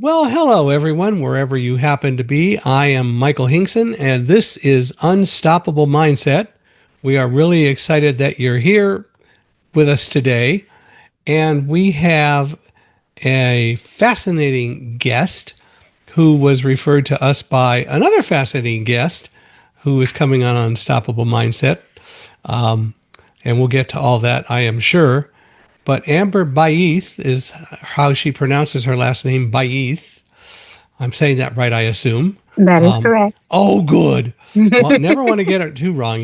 Well, hello, everyone, wherever you happen to be. I am Michael Hingson, and this is Unstoppable Mindset. We are really excited that you're here with us today, and we have a fascinating guest who was referred to us by another fascinating guest who is coming on Unstoppable Mindset. And we'll get to all that, I am sure. But Amber Baith is how she pronounces her last name, Baith. I'm saying that right, I assume. That is correct. Oh, good. Well, never want to get it too wrong.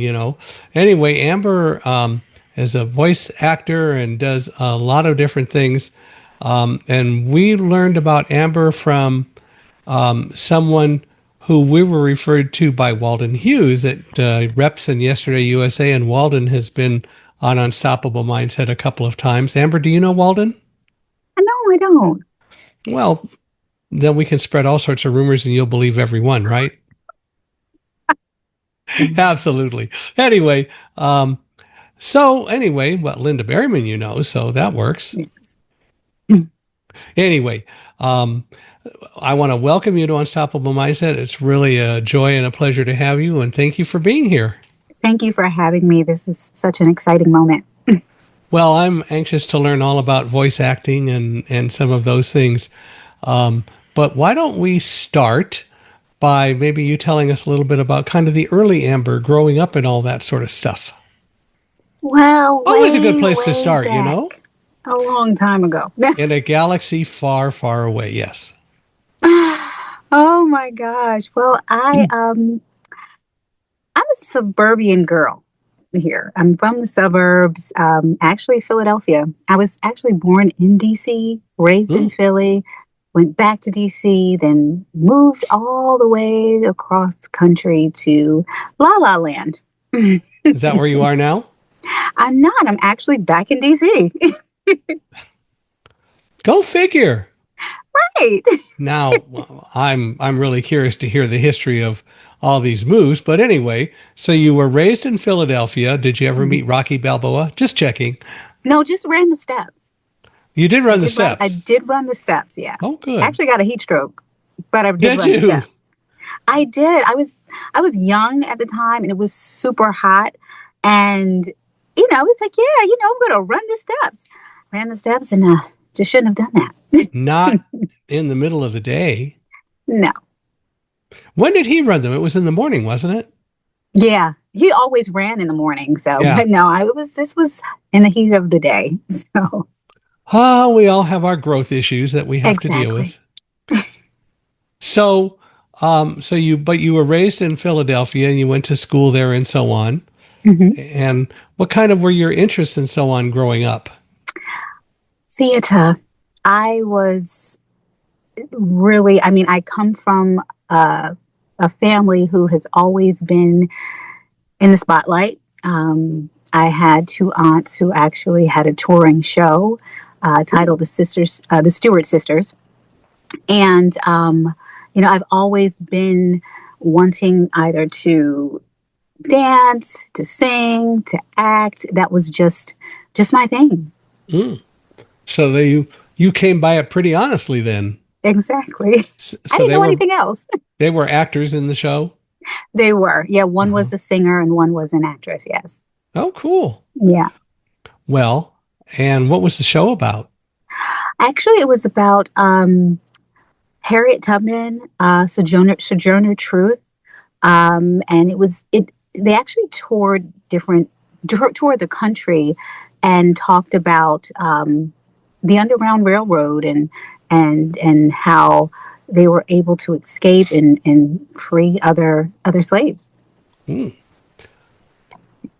Anyway, Amber is a voice actor and does a lot of different things. And we learned about Amber from someone who we were referred to by Walden Hughes at Reps and Yesterday USA. And Walden has been on Unstoppable Mindset a couple of times. Amber, do you know Walden? No, I don't. Well, then we can spread all sorts of rumors and you'll believe every one, right? Absolutely. Anyway, Linda Berryman, so that works. Yes. Anyway, I want to welcome you to Unstoppable Mindset. It's really a joy and a pleasure to have you, and thank you for being here. Thank you for having me. This is such an exciting moment. Well, I'm anxious to learn all about voice acting and some of those things. But why don't we start by maybe you telling us a little bit about kind of the early Amber growing up and all that sort of stuff? Well, always a good place to start, back, A long time ago. In a galaxy far, far away, yes. Oh my gosh. Well, I'm a suburban girl here. I'm from the suburbs, actually Philadelphia. I was actually born in DC, raised in Philly, went back to DC, then moved all the way across country to La La Land. Is that where you are now? I'm not. I'm actually back in DC. Go figure. Right. Now, I'm really curious to hear the history of all these moves. But anyway, so you were raised in Philadelphia. Did you ever meet Rocky Balboa? Just checking. No, just ran the steps. You did run the steps? I did run the steps, yeah. Oh, good. I actually got a heat stroke, but I did run the steps. I did. I was young at the time, and it was super hot. And, it's like, I'm going to run the steps. Ran the steps and just shouldn't have done that. Not in the middle of the day. No. When did he run them? It was in the morning, wasn't it? Yeah. He always ran in the morning. So, yeah. But no, this was in the heat of the day. So. We all have our growth issues that we have to deal with. So you were raised in Philadelphia and you went to school there and so on. Mm-hmm. And what kind of were your interests and so on growing up? Theater. I was really, I come from a family who has always been in the spotlight. I had two aunts who actually had a touring show titled the Stewart Sisters. And, I've always been wanting either to dance, to sing, to act. That was just my thing. Mm. So you came by it pretty honestly then. Exactly. So I didn't know anything else. They were actors in the show? They were. Yeah, one was a singer and one was an actress, yes. Oh, cool. Yeah. Well, and what was the show about? Actually, it was about Harriet Tubman, Sojourner Truth. And they actually toured the country and talked about the Underground Railroad and how they were able to escape and free other slaves. Mm.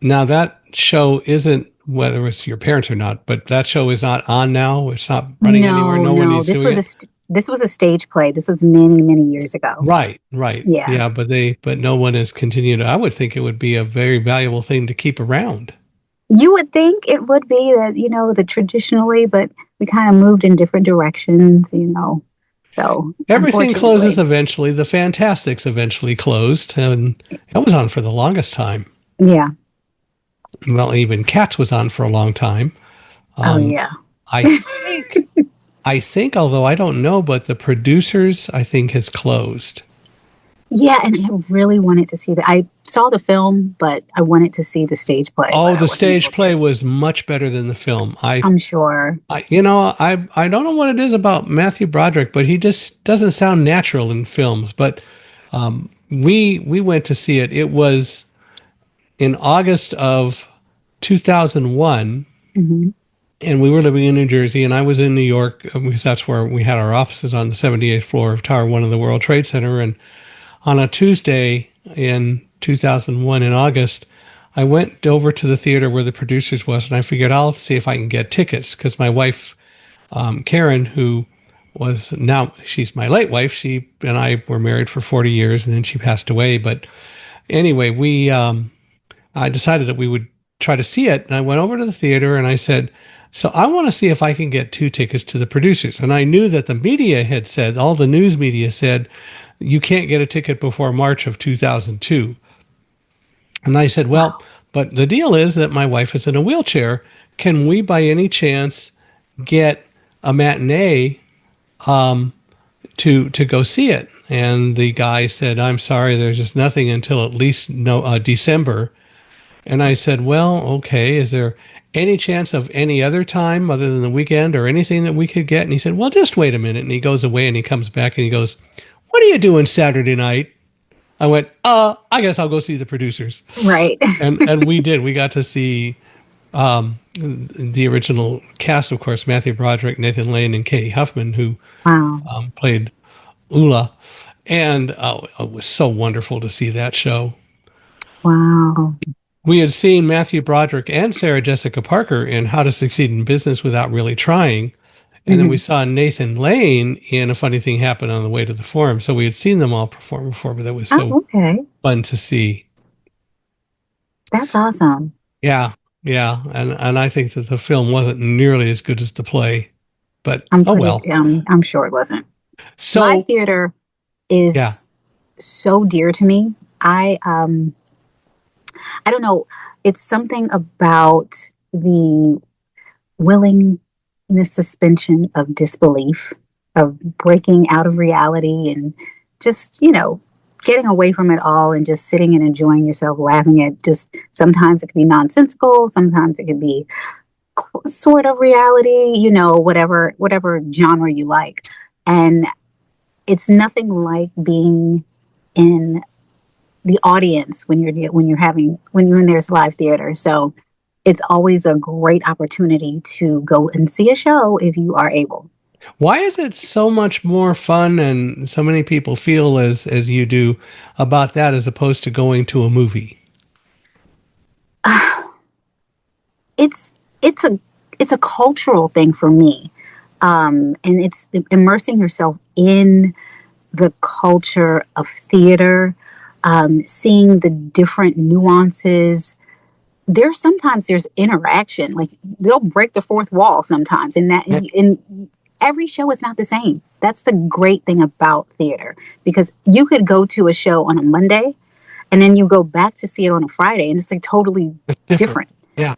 Now that show isn't, whether it's your parents or not, but that show is not on now. It's not running anywhere. No one is doing it. This was a stage play. This was many, many years ago. Right. Yeah. But no one has continued. I would think it would be a very valuable thing to keep around. You would think it would be that, the traditionally, but we kind of moved in different directions, So everything closes eventually. The Fantastics eventually closed, and it was on for the longest time. Yeah. Well, even Cats was on for a long time. Yeah. I think I think, although I don't know, but the producers, I think, has closed. Yeah, and I really wanted to see that. I saw the film, but I wanted to see the stage play, Oh, but I the wasn't stage able play to. was much better than the film. I'm sure. I don't know what it is about Matthew Broderick, but he just doesn't sound natural in films. But we went to see it. It was in August of 2001, Hmm. and we were living in New Jersey, and I was in New York because that's where we had our offices on the 78th floor of Tower One of the World Trade Center. And on a Tuesday in 2001 in August, I went over to the theater where the producers was, and I figured I'll see if I can get tickets because my wife, Karen, who was now she's my late wife, she and I were married for 40 years, and then she passed away. But anyway, we I decided that we would try to see it, and I went over to the theater and I said, "So I want to see if I can get two tickets to the producers." And I knew that the media had said, all the news media said, you can't get a ticket before March of 2002. And I said, well, Wow. but the deal is that my wife is in a wheelchair. Can we, by any chance, get a matinee to go see it? And the guy said, I'm sorry, there's just nothing until at least December. And I said, well, okay, is there any chance of any other time other than the weekend or anything that we could get? And he said, well, just wait a minute. And he goes away and he comes back and he goes, what are you doing Saturday night? I went, I guess I'll go see the producers. Right. And we did. We got to see the original cast, of course, Matthew Broderick, Nathan Lane, and Katie Huffman, who Wow. played Ula. And it was so wonderful to see that show. Wow. We had seen Matthew Broderick and Sarah Jessica Parker in How to Succeed in Business Without Really Trying. And then we Hmm. saw Nathan Lane in A Funny Thing Happened on the Way to the Forum. So we had seen them all perform before, but that was Oh, so okay. fun to see. That's awesome. Yeah, yeah. And I think that the film wasn't nearly as good as the play, but I'm oh pretty, well. I'm sure it wasn't. Live So, theater yeah. is so dear to me. I don't know. It's something about the willingness suspension of disbelief, of breaking out of reality and just, getting away from it all and just sitting and enjoying yourself, laughing at just sometimes it could be nonsensical, sometimes it could be sort of reality, whatever genre you like. And it's nothing like being in the audience when you're in there's live theater. So it's always a great opportunity to go and see a show if you are able. Why is it so much more fun and so many people feel as you do about that as opposed to going to a movie? It's it's a it's a cultural thing for me, and it's immersing yourself in the culture of theater, seeing the different nuances. There's interaction, like they'll break the fourth wall sometimes, and that Yeah. and every show is not the same. That's the great thing about theater, because you could go to a show on a Monday and then you go back to see it on a Friday and it's like totally It's different. different. Yeah.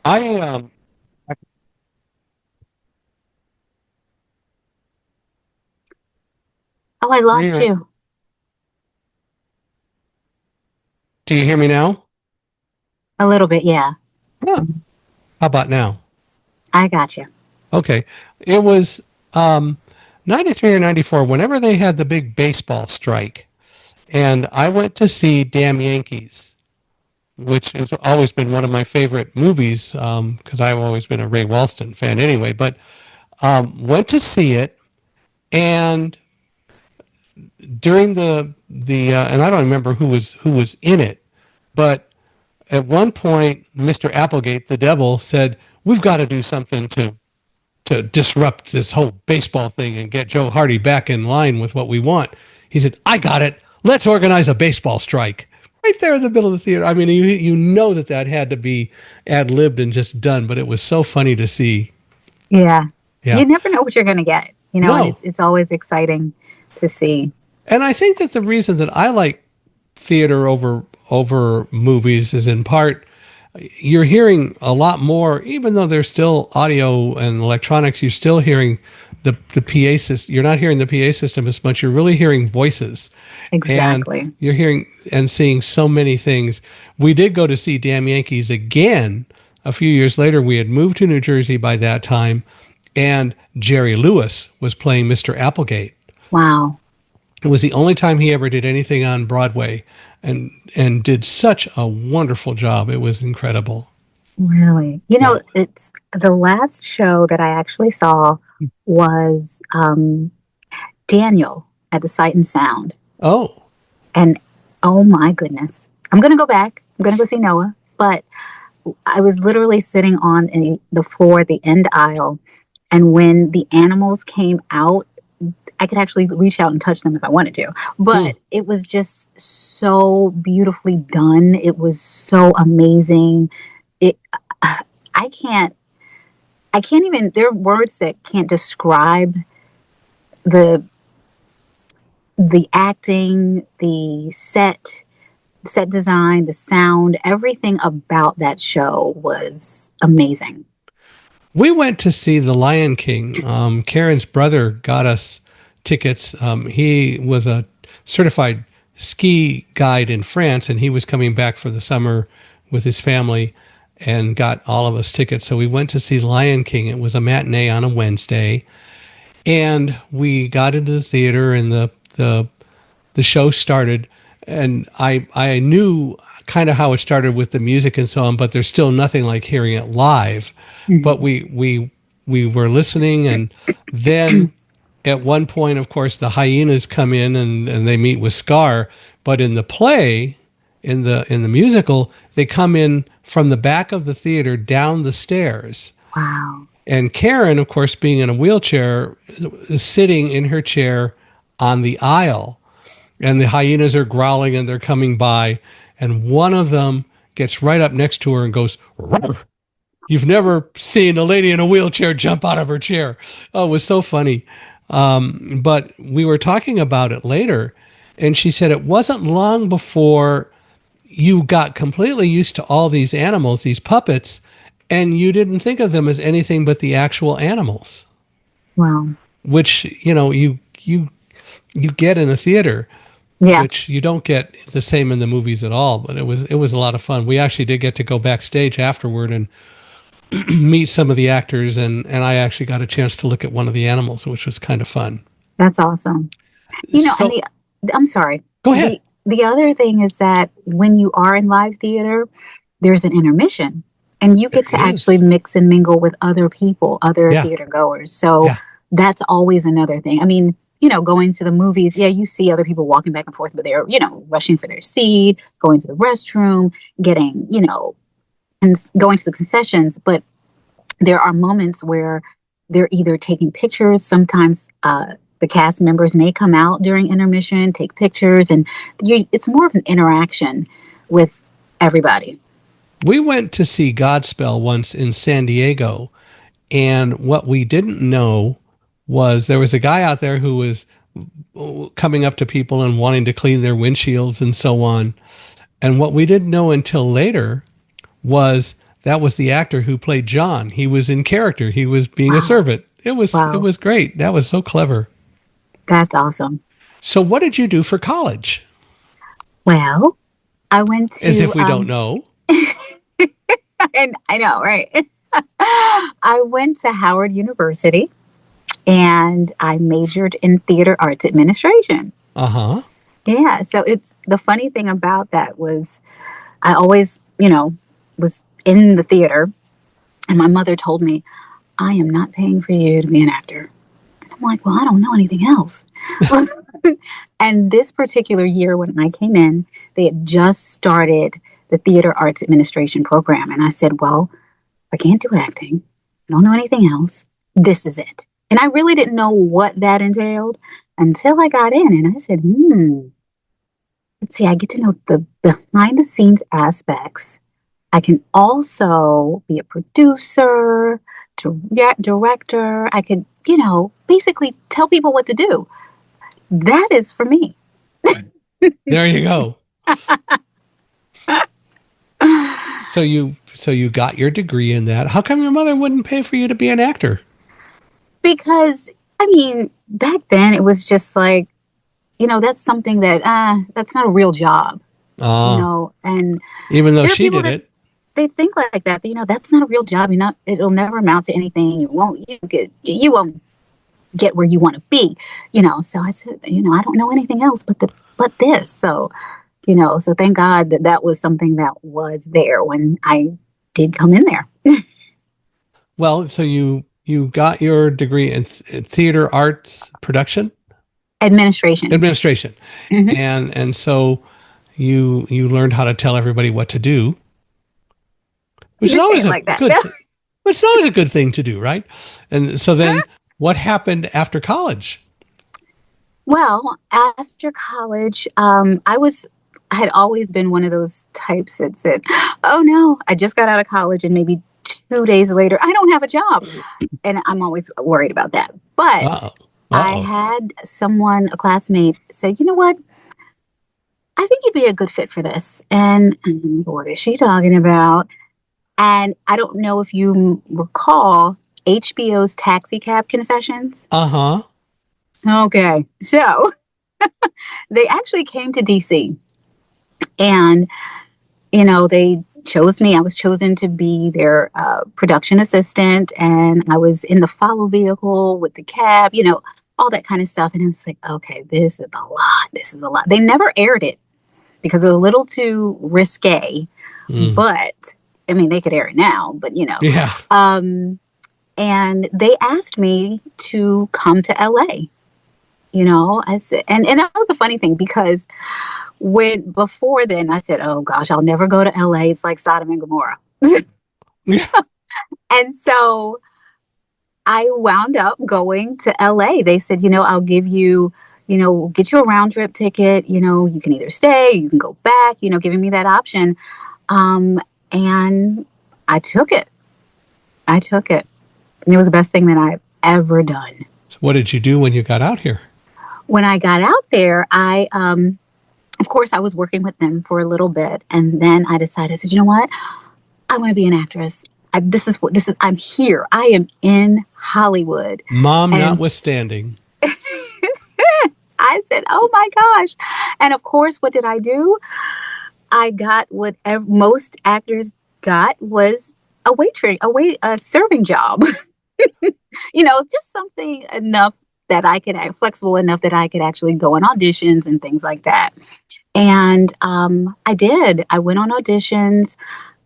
I Oh, I lost I- you do you hear me now? a little bit. Yeah, Yeah. How about now? I got you. Okay. It was 93 or 94 whenever they had the big baseball strike, and I went to see Damn Yankees, which has always been one of my favorite movies because I've always been a Ray Walston fan anyway. But went to see it, and during the and I don't remember who was in it, but at one point, Mr. Applegate, the devil, said, "We've got to do something to disrupt this whole baseball thing and get Joe Hardy back in line with what we want." He said, "I got it. Let's organize a baseball strike." Right there in the middle of the theater. I mean, you know that had to be ad libbed and just done, but it was so funny to see. Yeah, Yeah. you never know what you're going to get, and No. it's always exciting to see. And I think that the reason that I like theater over movies is in part you're hearing a lot more, even though there's still audio and electronics, you're still hearing the PA system. You're not hearing the PA system as much. You're really hearing voices, and Exactly. you're hearing and seeing so many things. We did go to see Damn Yankees again a few years later. We had moved to New Jersey by that time, and Jerry Lewis was playing Mr. Applegate. Wow. It was the only time he ever did anything on Broadway, and did such a wonderful job. It was incredible. Really? Yeah. It's the last show that I actually saw was Daniel at the Sight and Sound. Oh, And oh my goodness. I'm going to go back. I'm going to go see Noah. But I was literally sitting on the floor at the end aisle. And when the animals came out, I could actually reach out and touch them if I wanted to. mm. But it was just so beautifully done. It was so amazing. It, I can't, I can't even, there are words that can't describe the, the acting, the set design, the sound, everything about that show was amazing. We went to see The Lion King. Karen's brother got us tickets. He was a certified ski guide in France, and he was coming back for the summer with his family and got all of us tickets. So we went to see Lion King. It was a matinee on a Wednesday, and we got into the theater, and the show started, and I knew kind of how it started with the music and so on, but there's still nothing like hearing it live. But Mhm. we were listening, and then at one point, of course, the hyenas come in, and they meet with Scar. But in the play, in the musical, they come in from the back of the theater down the stairs. Wow. And Karen, of course, being in a wheelchair, is sitting in her chair on the aisle, and the hyenas are growling and they're coming by, and one of them gets right up next to her and goes, "Roar." You've never seen a lady in a wheelchair jump out of her chair. Oh, it was so funny. But we were talking about it later, and she said it wasn't long before you got completely used to all these animals, these puppets, and you didn't think of them as anything but the actual animals, Wow. which you get in a theater, Yeah, which you don't get the same in the movies at all. But it was a lot of fun. We actually did get to go backstage afterward and meet some of the actors, and I actually got a chance to look at one of the animals, which was kind of fun. that's awesome. And So I'm sorry. go ahead. The other thing is that when you are in live theater, there's an intermission and you There get to actually is. mix and mingle with other people, other Yeah, theater goers. So yeah. that's always another thing. I mean, going to the movies, yeah, you see other people walking back and forth, but they're, rushing for their seat, going to the restroom, getting, and going to the concessions. But there are moments where they're either taking pictures. Sometimes the cast members may come out during intermission, take pictures, and it's more of an interaction with everybody. We went to see Godspell once in San Diego, and what we didn't know was there was a guy out there who was coming up to people and wanting to clean their windshields and so on. And what we didn't know until later was that was the actor who played John. He was in character. He was being a Wow. servant. It Wow. was great. That was so clever. That's awesome. So what did you do for college? Well, I went As to, if we don't know. and I know, right? I went to Howard University and I majored in theater arts administration. Uh-huh. Yeah. So it's the funny thing about that was I always, was in the theater, and my mother told me, I am not paying for you to be an actor. And I'm like, well, I don't know anything else. And this particular year, when I came in, they had just started the theater arts administration program. And I said, well, I can't do acting. I don't know anything else. This is it. And I really didn't know what that entailed until I got in and I said, let's see, I get to know the behind the scenes aspects. I can also be a producer, director. I could, basically tell people what to do. That is for me. There you go. So you got your degree in that. How come your mother wouldn't pay for you to be an actor? Because, I mean, back then it was just like, that's something that, that's not a real job, Ah, and even though there are she people did that it. they think like that, that's not a real job. It'll never amount to anything. You won't get where you want to be, So I said, I don't know anything else but this. So, so thank God that was something that was there when I did come in there. Well, so you got your degree in theater arts production Administration. administration, Hmm. and so you learned how to tell everybody what to do, which is You say always it a like that. good thing. Which is always a good thing to do, right? And so then, what happened after college? Well, after college, I had always been one of those types that said, "Oh no, I just got out of college, and maybe 2 days later, I don't have a job," and I'm always worried about that. But Uh oh. I Uh had someone, a classmate, say, "You know what? I think you'd be a good fit for this." And what is she talking about? And I don't know if you recall HBO's Taxi Cab Confessions. oh. Uh huh. Okay, so they actually came to DC, and they chose me. I was chosen to be their production assistant, and I was in the follow vehicle with the cab, all that kind of stuff. And I was like, okay, this is a lot. This is a lot. They never aired it because it was a little too risque, Mm. but I mean, they could air it now, but Yeah. um, and they asked me to come to LA. I said, and that was a funny thing because when before then I said, oh gosh, I'll never go to LA. It's like Sodom and Gomorrah. Yeah. And so I wound up going to LA. They said, I'll give you, get you a round trip ticket. You can either stay, you can go back, giving me that option. Um, and I took it. I took it. And it was the best thing that I've ever done. So what did you do when you got out here? When I got out there, of course, I was working with them for a little bit. And then I decided, I said, you know what? I want to be an actress. I'm here. I am in Hollywood. Mom And notwithstanding. I said, oh my gosh. And of course, what did I do? I got what most actors got was a serving job. Just something enough that I could act flexible enough that I could actually go on auditions and things like that. And I did. I went on auditions.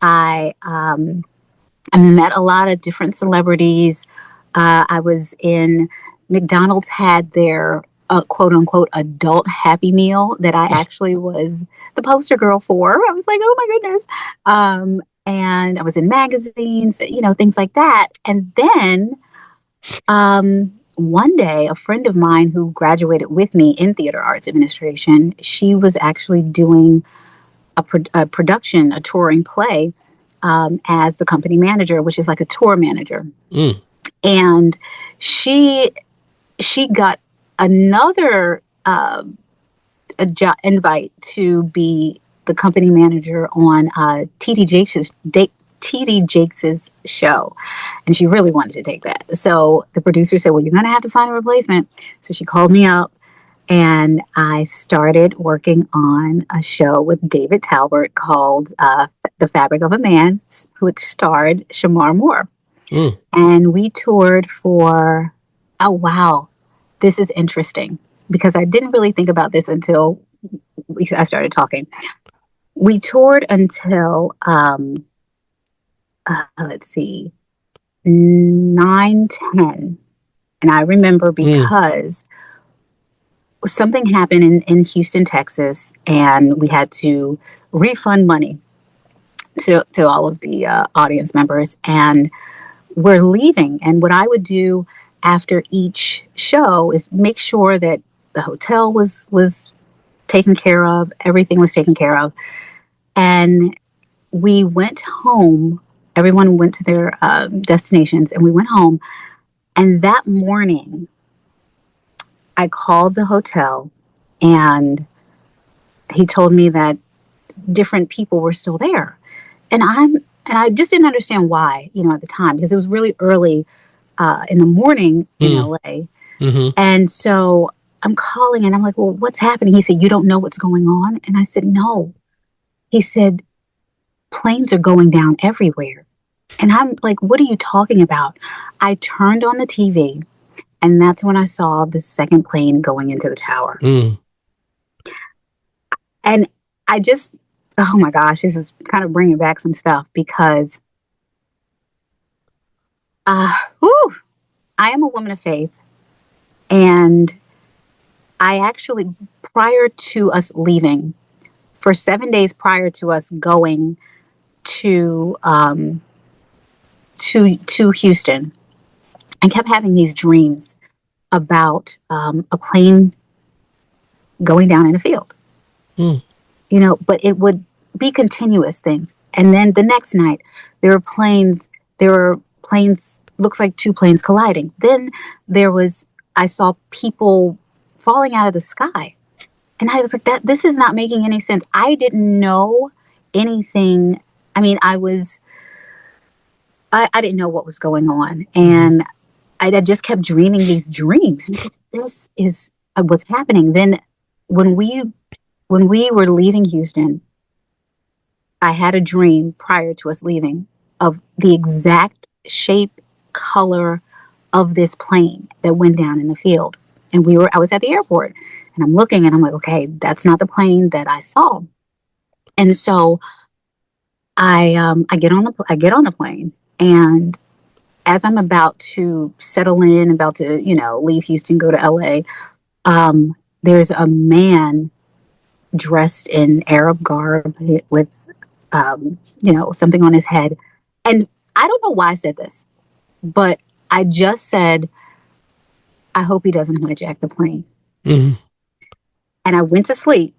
I met a lot of different celebrities. I was in McDonald's had their quote unquote adult Happy Meal that I actually was the poster girl for. I was like, oh my goodness. And I was in magazines, things like that. And then one day, a friend of mine who graduated with me in theater arts administration, she was actually doing a production, a touring play as the company manager, which is like a tour manager. Mm. And she got another invite to be the company manager on TD Jakes's show, and she really wanted to take that. So the producer said, "Well, you're going to have to find a replacement." So she called me up, and I started working on a show with David Talbert called "The Fabric of a Man," which starred Shamar Moore. Mm. And we toured for, oh, wow, this is interesting because I didn't really think about this until I started talking. We toured until, let's see, 9/10. And I remember Mm. because something happened in Houston, Texas, and we had to refund money to all of the audience members. And we're leaving. And what I would do after each show is make sure that the hotel was taken care of, everything was taken care of. And we went home. Everyone went to their destinations, and we went home. And that morning, I called the hotel, and he told me that different people were still there. And I just didn't understand why, at the time, because it was really early in the morning in Mm. LA. Mm-hmm. And so I'm calling and I'm like, well, what's happening? He said, you don't know what's going on? And I said, no. He said, planes are going down everywhere. And I'm like, what are you talking about? I turned on the TV, and that's when I saw the second plane going into the tower. Mm. And I just, oh my gosh, this is kind of bringing back some stuff because, whew, I am a woman of faith. And I actually, prior to us leaving, for 7 days prior to us going to to Houston, I kept having these dreams about a plane going down in a field, Mm. but it would be continuous things. And then the next night, there were planes, looks like two planes colliding. Then I saw people falling out of the sky. And I was like, this is not making any sense. I didn't know anything. I mean, I didn't know what was going on. And I just kept dreaming these dreams. And I said, this is what's happening. Then when we were leaving Houston, I had a dream prior to us leaving of the exact shape, color of this plane that went down in the field. And I was at the airport and I'm looking and I'm like, okay, that's not the plane that I saw. And so I get on the plane, and as I'm about to settle in, about to, leave Houston, go to LA, there's a man dressed in Arab garb with, something on his head. And I don't know why I said this, but I just said, I hope he doesn't hijack the plane. Mm. And I went to sleep.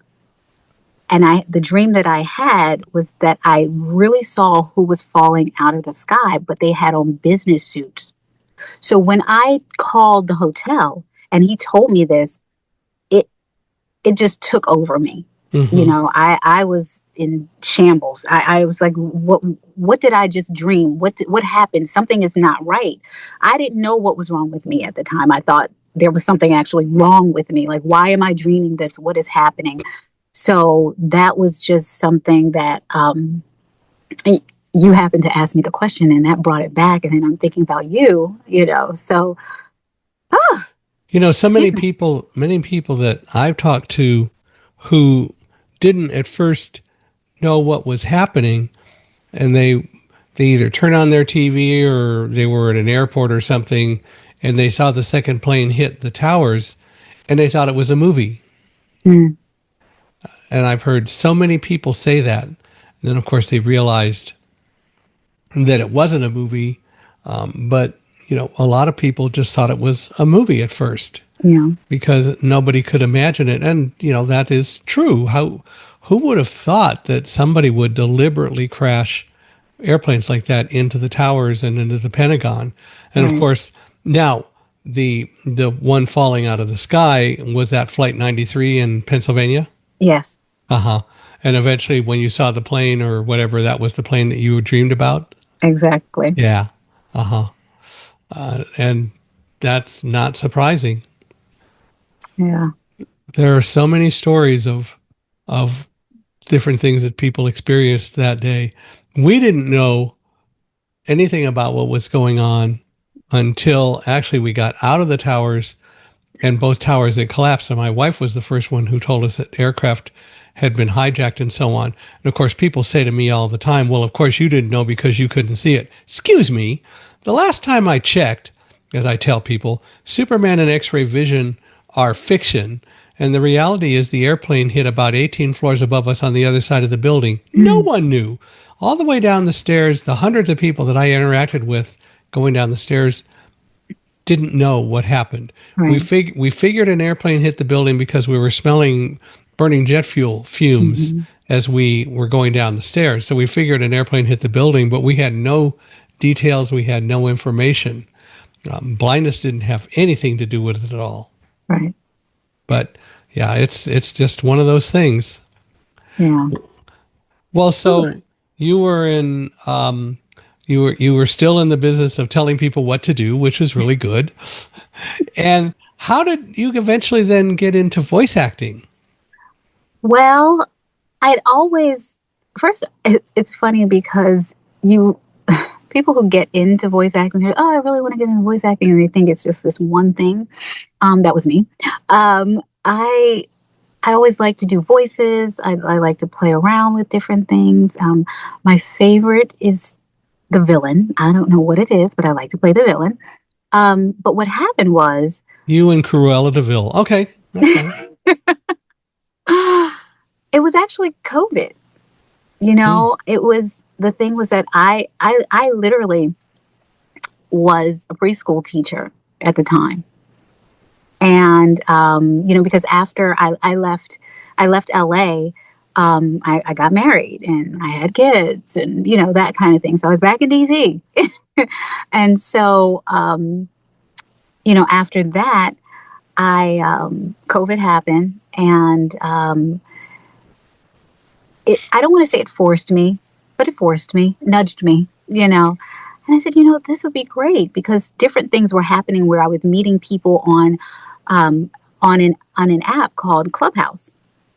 And the dream that I had was that I really saw who was falling out of the sky, but they had on business suits. So when I called the hotel and he told me this, it just took over me. Mm-hmm. I was in shambles. I was like, what did I just dream? What happened? Something is not right. I didn't know what was wrong with me at the time. I thought there was something actually wrong with me. Like, why am I dreaming this? What is happening? So that was just something that you happened to ask me the question, and that brought it back. And then I'm thinking about you, So, ah, So excuse me. many people that I've talked to who didn't at first know what was happening, and they either turn on their TV or they were at an airport or something, and they saw the second plane hit the towers, and they thought it was a movie. Mm, And I've heard so many people say that. And then, of course, they realized that it wasn't a movie. But, a lot of people just thought it was a movie at first yeah, because nobody could imagine it. And, that is true. Who would have thought that somebody would deliberately crash airplanes like that into the towers and into the Pentagon? And of right. course, now the one falling out of the sky was that Flight 93 in Pennsylvania. Yes, Uh-huh. And eventually when you saw the plane or whatever, that was the plane that you dreamed about? exactly. Yeah. Uh-huh. And that's not surprising. Yeah. There are so many stories of different things that people experienced that day. We didn't know anything about what was going on until actually we got out of the towers and both towers had collapsed. And my wife was the first one who told us that aircraft had been hijacked and so on. And of course, people say to me all the time, well, of course you didn't know because you couldn't see it. Excuse me. The last time I checked, as I tell people, Superman and X-ray vision are fiction. And the reality is the airplane hit about 18 floors above us on the other side of the building. No Mm, one knew. All the way down the stairs, the hundreds of people that I interacted with going down the stairs didn't know what happened. We right. we figured an airplane hit the building because we were smelling burning jet fuel fumes Hmm. as we were going down the stairs. So we figured an airplane hit the building, but we had no details. We had no information. Blindness didn't have anything to do with it at all. Right. But yeah, it's just one of those things. Yeah. Well, Ooh, so you were in you were still in the business of telling people what to do, which was really good. And how did you eventually then get into voice acting? Well, I'd always first. It's funny because you people who get into voice acting, they're, oh, I really want to get into voice acting, and they think it's just this one thing. That was me. I always like to do voices. I like to play around with different things. My favorite is the villain. I don't know what it is, but I like to play the villain. But what happened was You and Cruella Deville. Okay, that's fine. it was actually COVID. Mm. It was the thing was that I literally was a preschool teacher at the time. And because after I left LA, I got married and I had kids and that kind of thing. So I was back in DC, and so after that, I COVID happened, and I don't want to say it forced me, but it forced me, nudged me. And I said, this would be great because different things were happening where I was meeting people um, on an app called Clubhouse.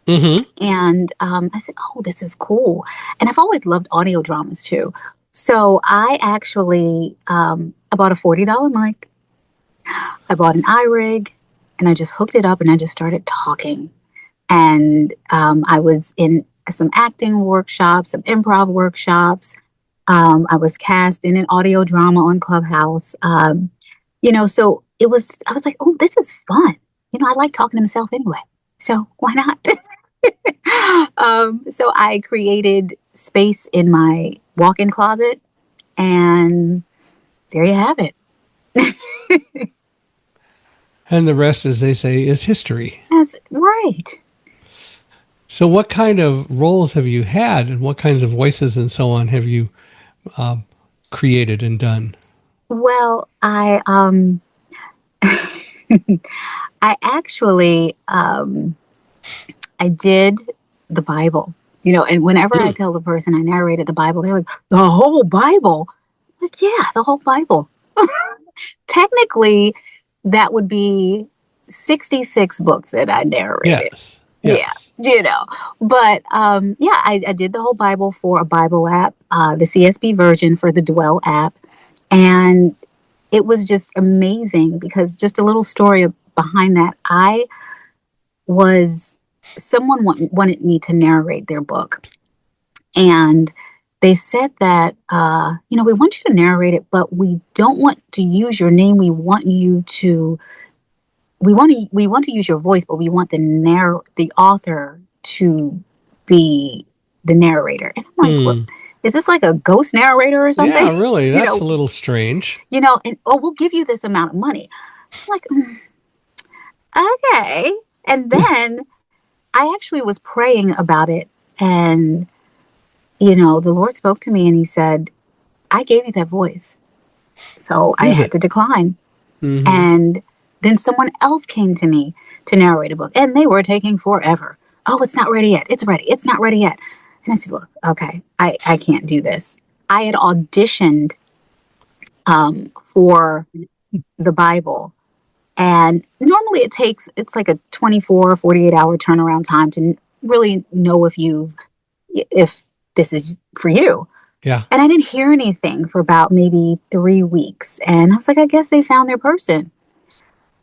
Mm-hmm. And I said, oh, this is cool. And I've always loved audio dramas too. So I actually I bought a $40 mic. I bought an iRig and I just hooked it up and I just started talking. And I was in some acting workshops, some improv workshops. I was cast in an audio drama on Clubhouse. So I was like, oh, this is fun. I like talking to myself anyway. So why not? So I created space in my walk-in closet, and there you have it. And the rest, as they say, is history. That's right. So, what kind of roles have you had, and what kinds of voices and so on have you um, created and done? Well, I actually I did the Bible. And whenever I Mm. tell the person I narrated the Bible, they're like, the whole Bible? Like, yeah, the whole Bible. Technically, that would be 66 books that I narrated. Yes, Yeah, yes. but yeah, I did the whole Bible for a Bible app, the CSB version for the Dwell app. And it was just amazing because just a little story behind that. I was, someone wanted me to narrate their book. And they said that, we want you to narrate it, but we don't want to use your name. We want to use your voice, but we want the author to be the narrator. And I'm like, what? Hmm. Is this like a ghost narrator or something? Yeah, really. you That's know, a little strange. and oh, we'll give you this amount of money. I'm like, okay. And then I actually was praying about it, and the Lord spoke to me and He said, "I gave you that voice." So I Use had it. to decline. Hmm. And then someone else came to me to narrate a book, and they were taking forever. Oh, it's not ready yet. It's ready. It's not ready yet. And I said, look, okay, I can't do this. I had auditioned for the Bible. And normally it's like a 24, 48 hour turnaround time to really know if this is for you. Yeah. And I didn't hear anything for about maybe 3 weeks. And I was like, I guess they found their person.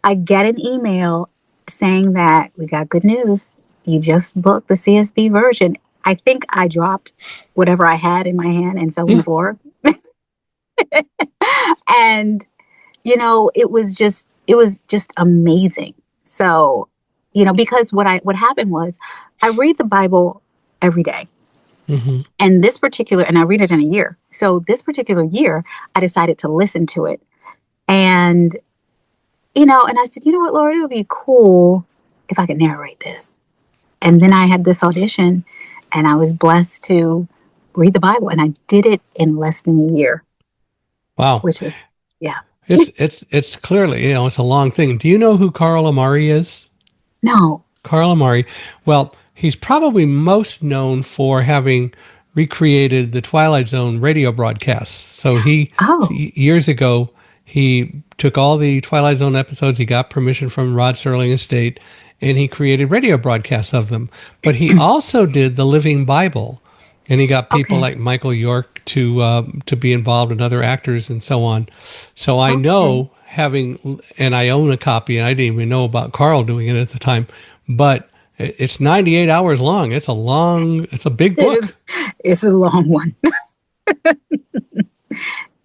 I get an email saying that we got good news. You just booked the CSB version. I think I dropped whatever I had in my hand and fell on the floor. And it was just amazing. So, because what happened was I read the Bible every day. Hmm. And I read it in a year. So this particular year, I decided to listen to it. And and I said, you know what, Lord, it would be cool if I could narrate this. And then I had this audition, and I was blessed to read the Bible, and I did it in less than a year, Wow. which was, yeah. It's clearly, it's a long thing. Do you know who Carl Amari is? No. Carl Amari. Well, he's probably most known for having recreated the Twilight Zone radio broadcasts. So Oh, years ago, he took all the Twilight Zone episodes. He got permission from Rod Serling Estate, and he created radio broadcasts of them. But he also did the Living Bible, and he got people okay. like Michael York to be involved, and other actors and so on. So I Okay. know, and I own a copy, and I didn't even know about Carl doing it at the time, but it's 98 hours long. It's a big It is. book. It's a long one.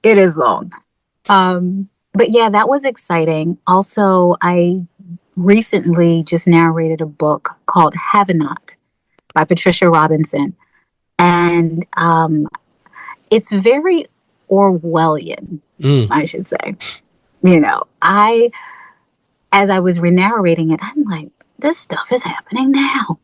It is long. But yeah, that was exciting. Also, I recently just narrated a book called Have and Not by Patricia Robinson. And it's very Orwellian, Mm, I should say. You know, as I was re-narrating it, I'm like, this stuff is happening now.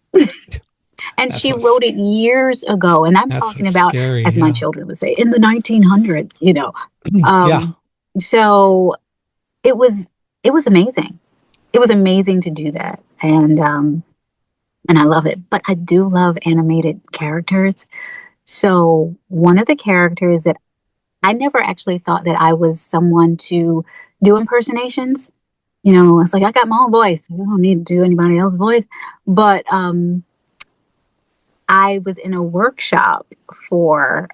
And that's she what's wrote it years ago. And I'm that's talking what's about, scary. as my Yeah. children would say, in the 1900s, you know. Yeah. Um, so it was amazing. It was amazing to do that. And I love it. But I do love animated characters. So one of the characters that I never actually thought that I was someone to do impersonations. You know, it's like I got my own voice. I don't need to do anybody else's voice. But I was in a workshop for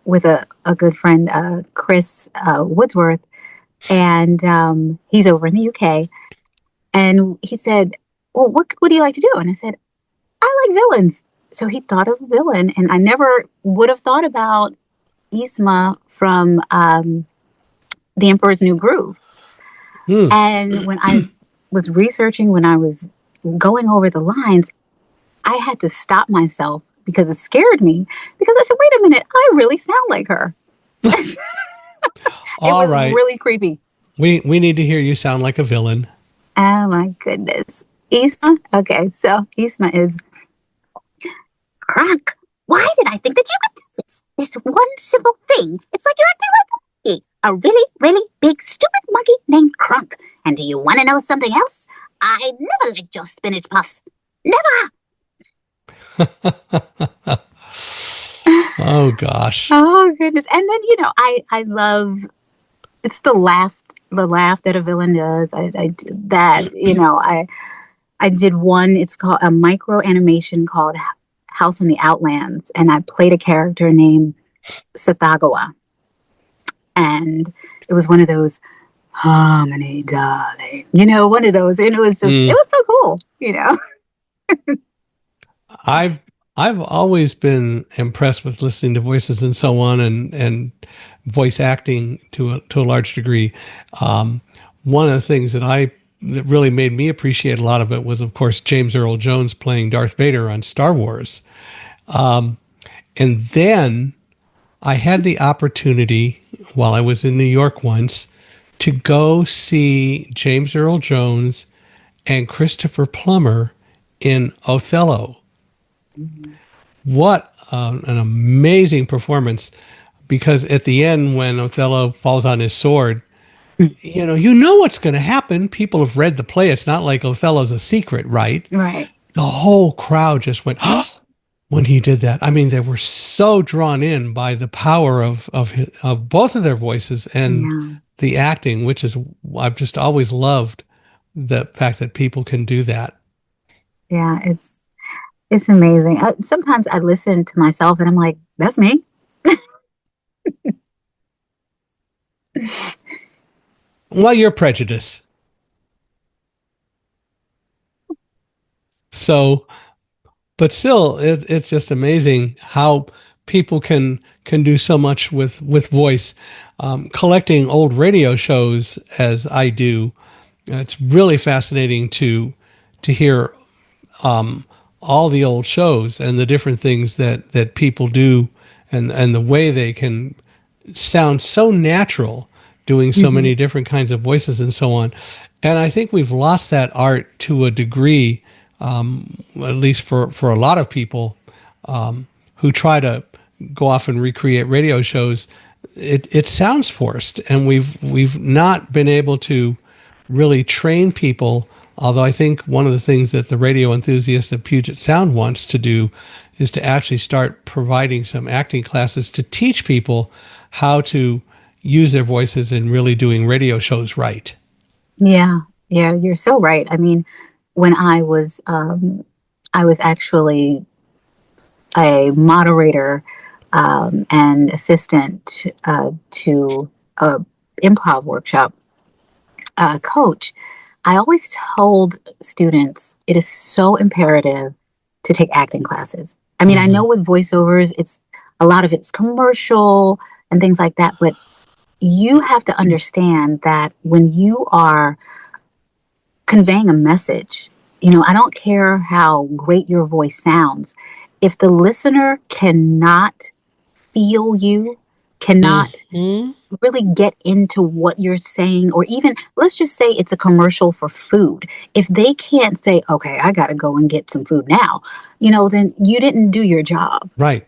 with a good friend, Chris Woodsworth, and he's over in the UK. And he said, "Well, what do you like to do?" And I said, "I like villains." So he thought of a villain, and I never would have thought about Isma from The Emperor's New Groove. Mm. And when I was researching, when I was going over the lines, I had to stop myself because it scared me. Because I said, "Wait a minute, I really sound like her." It All was right. really creepy. We need to hear you sound like a villain. Oh my goodness. Isma? Okay, so Isma is Crunk. Why did I think that you could do this? This one simple thing. It's like you're acting like a monkey. A really, really big, stupid monkey named Crunk. And do you want to know something else? I never liked your spinach puffs. Never. Oh gosh. Oh goodness. And then, I love it's the laugh that a villain does. I did that, I did one, it's called a micro animation called House on the Outlands, and I played a character named Sathagawa. And it was one of those harmony, darling. One of those. And it Mm. was so cool. I've I've always been impressed with listening to voices and so on, and voice acting to a large degree. One of the things that really made me appreciate a lot of it was, of course, James Earl Jones playing Darth Vader on Star Wars. And then I had the opportunity, while I was in New York once, to go see James Earl Jones and Christopher Plummer in Othello. What an amazing performance! Because at the end, when Othello falls on his sword, you know what's going to happen. People have read the play. It's not like Othello's a secret, right? Right. The whole crowd just went when he did that. I mean, they were so drawn in by the power of both of their voices and Yeah. the acting, which is, I've just always loved the fact that people can do that. Yeah. It's amazing. Sometimes I listen to myself and I'm like, that's me. Well, you're prejudiced. So, but still, it's just amazing how people can do so much with voice. Collecting old radio shows as I do, it's really fascinating to hear all the old shows and the different things that people do, and the way they can sound so natural doing so Hmm. many different kinds of voices and so on. And I think we've lost that art to a degree, at least for a lot of people who try to go off and recreate radio shows. It sounds forced, and we've not been able to really train people. Although I think one of the things that the radio enthusiast at Puget Sound wants to do is to actually start providing some acting classes to teach people how to use their voices in really doing radio shows right. Yeah, yeah, you're so right. I mean, when I was actually a moderator and assistant to a improv workshop coach. I always told students it is so imperative to take acting classes. I mean, I Mm-hmm. know with voiceovers, it's a lot of it's commercial and things like that, but you have to understand that when you are conveying a message, you know, I don't care how great your voice sounds. If the listener cannot feel you, cannot Mm-hmm. really get into what you're saying, or even let's just say it's a commercial for food. If they can't say, okay, I got to go and get some food now, you know, then you didn't do your job, Right.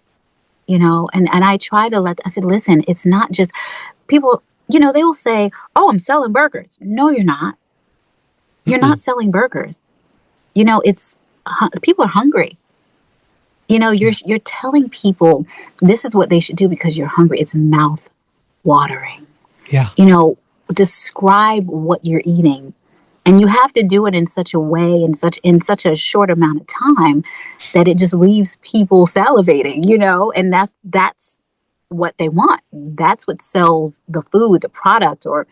you know, and I try to I said, listen, it's not just people, you know, they will say, oh, I'm selling burgers. No, you're not. You're Mm-mm. not selling burgers. You know, people are hungry. You know, Yeah. you're telling people this is what they should do because you're hungry. It's mouth watering. Yeah. You know, describe what you're eating. And you have to do it in such a way, in such a short amount of time that it just leaves people salivating, you know, and that's what they want. That's what sells the food, the product, or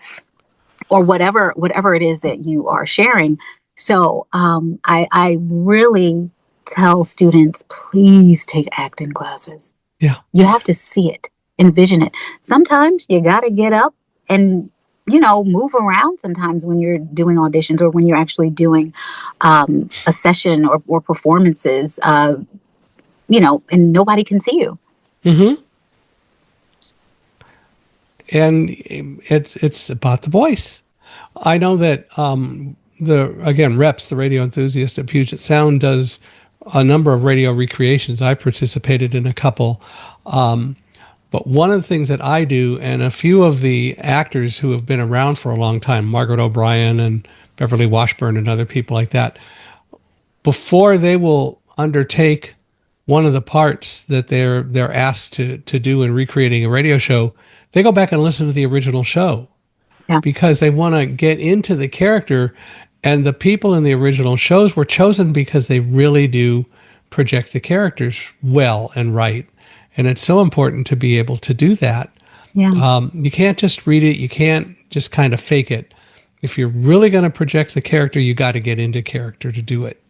whatever it is that you are sharing. So I really tell students, please take acting classes. Yeah. You have to see it, envision it. Sometimes you got to get up and, you know, move around sometimes when you're doing auditions or when you're actually doing a session or performances, you know, and nobody can see you. Mm-hmm. And it's about the voice. I know that the again Reps, the radio enthusiast at Puget Sound, does a number of radio recreations. I participated in a couple. But one of the things that I do, and a few of the actors who have been around for a long time, Margaret O'Brien and Beverly Washburn and other people like that, before they will undertake one of the parts that they're asked to do in recreating a radio show, they go back and listen to the original show Yeah, because they want to get into the character. And the people in the original shows were chosen because they really do project the characters well and right. And it's so important to be able to do that. yeah, You can't just read it. You can't just kind of fake it. If you're really going to project the character, you got to get into character to do it,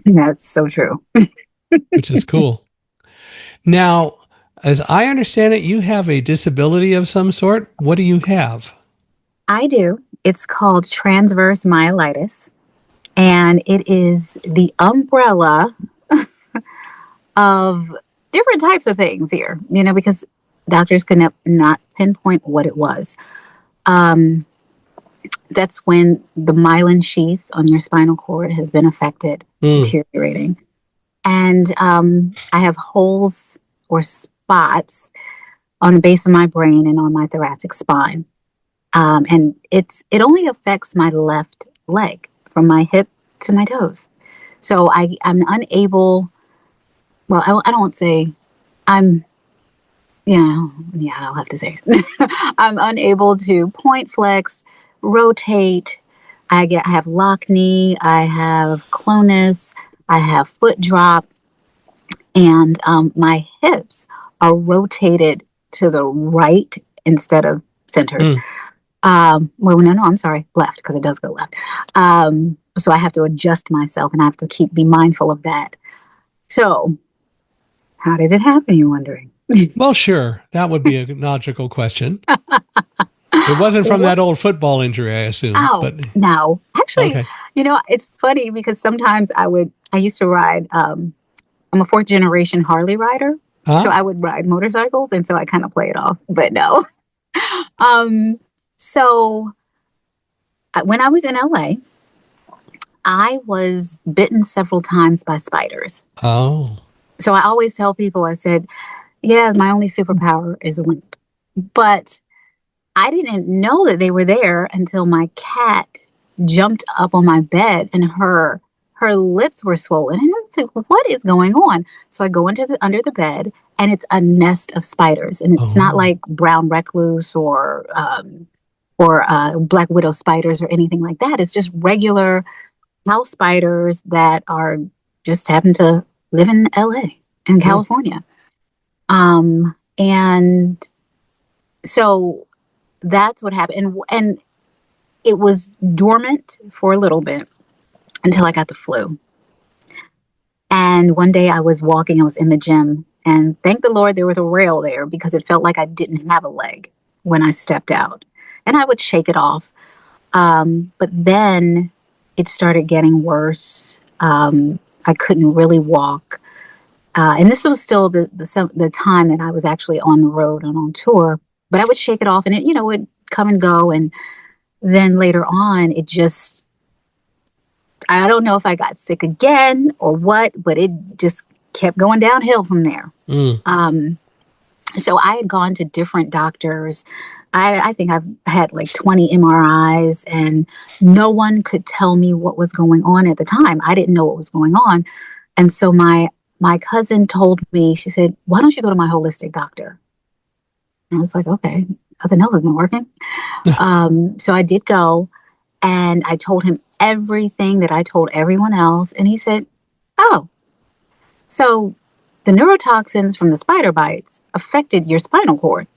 that's so true. which is cool. Now, as I understand it, you have a disability of some sort. What do you have? I do. It's called transverse myelitis, and it is the umbrella of different types of things here, you know, because doctors could not pinpoint what it was. Um, that's when the myelin sheath on your spinal cord has been affected, Mm, deteriorating. And I have holes or spots on the base of my brain and on my thoracic spine. And it only affects my left leg from my hip to my toes. So I'm unable, well, I don't say I'm, yeah, I'll have to say it. I'm unable to point flex, rotate. I have lock knee, I have clonus, I have foot drop, and my hips are rotated to the right instead of centered. mm. Well, no, I'm sorry, left, because it does go left. So I have to adjust myself and I have to be mindful of that. So, how did it happen, you're wondering? Well, sure. That would be a logical question. It wasn't from What? that old football injury, I assume. Oh, But no. Actually, okay. you know, it's funny because sometimes I used to ride, I'm a fourth generation Harley rider. So Huh? I would ride motorcycles. And so I kind of play it off, but no. Um, so when I was in LA, I was bitten several times by spiders. Oh. So I always tell people, I said, yeah, my only superpower is a limp. But I didn't know that they were there until my cat jumped up on my bed and her lips were swollen. And said, what is going on? So I go under the bed, and it's a nest of spiders, and it's not Oh. like brown recluse or black widow spiders or anything like that. It's just regular house spiders that are just happen to live in LA in Mm. California. And so that's what happened. And it was dormant for a little bit until I got the flu. And one day I was walking, I was in the gym, and thank the Lord there was a rail there because it felt like I didn't have a leg when I stepped out. And I would shake it off. But then it started getting worse. I couldn't really walk. And this was still the time that I was actually on the road and on tour. But I would shake it off, and it would come and go. And then later on, it just, I don't know if I got sick again or what, but it just kept going downhill from there. Mm. So I had gone to different doctors. I think I've had like 20 MRIs, and no one could tell me what was going on at the time. I didn't know what was going on. And so my cousin told me, she said, why don't you go to my holistic doctor? And I was like, okay, nothing else has been working. So I did go, and I told him everything that I told everyone else. And he said, oh, so the neurotoxins from the spider bites affected your spinal cord.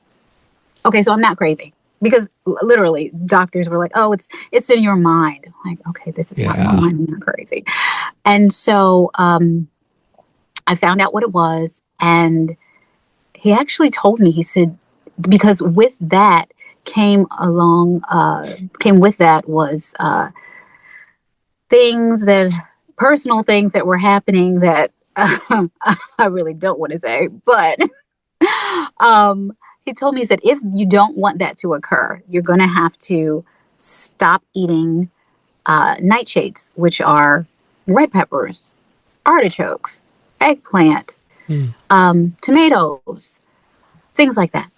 Okay, so I'm not crazy, because literally doctors were like, oh, it's in your mind. I'm like, okay, this is not my Yeah. mind. I'm not crazy. And so I found out what it was, and he actually told me, he said, because with that came with that was personal things that were happening that I really don't want to say, but he told me, he said, if you don't want that to occur, you're going to have to stop eating nightshades, which are red peppers, artichokes, eggplant, tomatoes, things like that.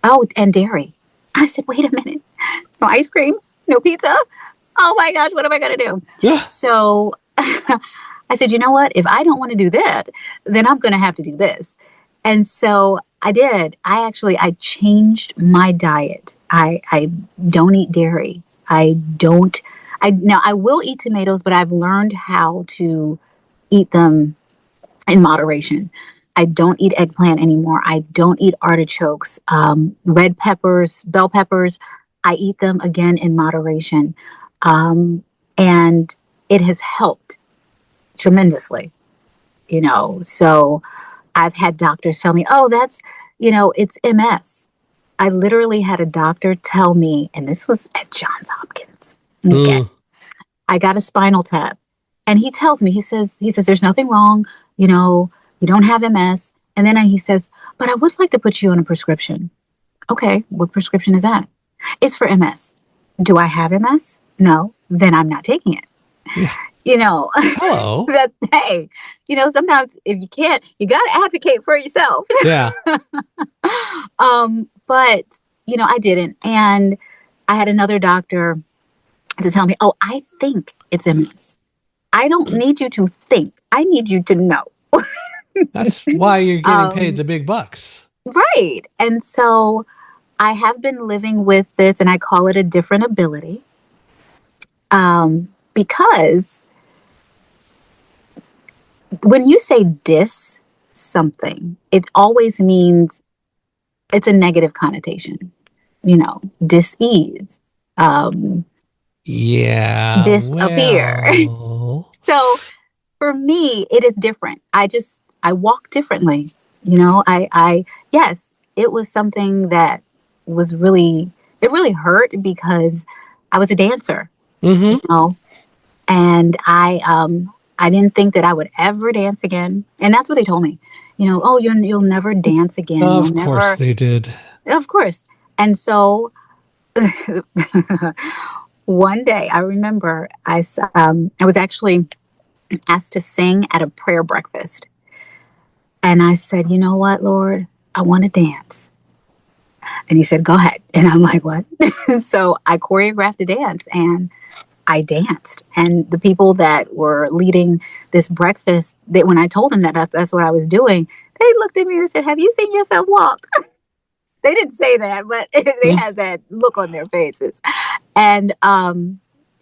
Oh, and dairy. I said, wait a minute. No ice cream, no pizza. Oh my gosh, what am I going to do? Yeah. So I said, you know what? If I don't want to do that, then I'm going to have to do this. And so I did. I changed my diet. I don't eat dairy. Now I will eat tomatoes, but I've learned how to eat them in moderation. I don't eat eggplant anymore. I don't eat artichokes, red peppers, bell peppers. I eat them again in moderation. And it has helped tremendously, So I've had doctors tell me, oh, it's MS. I literally had a doctor tell me, and this was at Johns Hopkins. Okay. I got a spinal tap, and he tells me, he says, there's nothing wrong. You don't have MS. And then he says, but I would like to put you on a prescription. Okay. What prescription is that? It's for MS. Do I have MS? No. Then I'm not taking it. Yeah. Hello. Hey, sometimes if you can't, you got to advocate for yourself. Yeah. But, I didn't. And I had another doctor to tell me, oh, I think it's MS. I don't need you to think. I need you to know. That's why you're getting paid the big bucks. Right. And so I have been living with this, and I call it a different ability. Because when you say dis something, it always means it's a negative connotation, dis-ease, disappear. Well. So for me, it is different. I walk differently. Yes, it was something that was it really hurt because I was a dancer, and I didn't think that I would ever dance again. And that's what they told me, oh, you'll never dance again. Of course they did. Of course. And so one day I remember I was actually asked to sing at a prayer breakfast. And I said, you know what, Lord, I want to dance. And he said, go ahead. And I'm like, what? So I choreographed a dance, and I danced. And the people that were leading this breakfast, that when I told them that that's what I was doing, they looked at me and said, "Have you seen yourself walk?" They didn't say that, but they Mm. had that look on their faces. And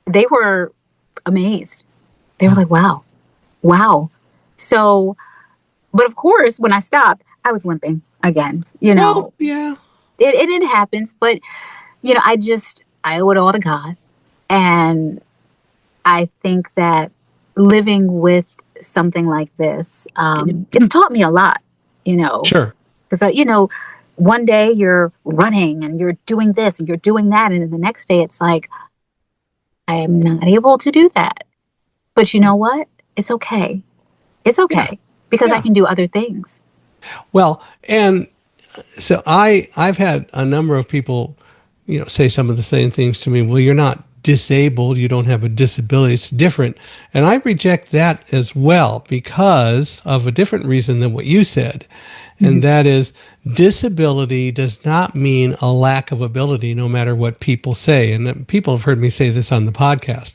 they were amazed. They were Yeah. like, wow, wow. So, but of course, when I stopped, I was limping again. Well, yeah. It happens, but, I owe it all to God. And I think that living with something like this, it's taught me a lot, you know, Sure. because, one day you're running and you're doing this and you're doing that. And then the next day it's like, I am not able to do that. But you know what? It's okay. It's Yeah. okay because I Yeah. can do other things. Well, and so I've had a number of people, say some of the same things to me. Well, you're not disabled, you don't have a disability, it's different. And I reject that as well because of a different reason than what you said. And Mhm. that is, disability does not mean a lack of ability, no matter what people say. And people have heard me say this on the podcast.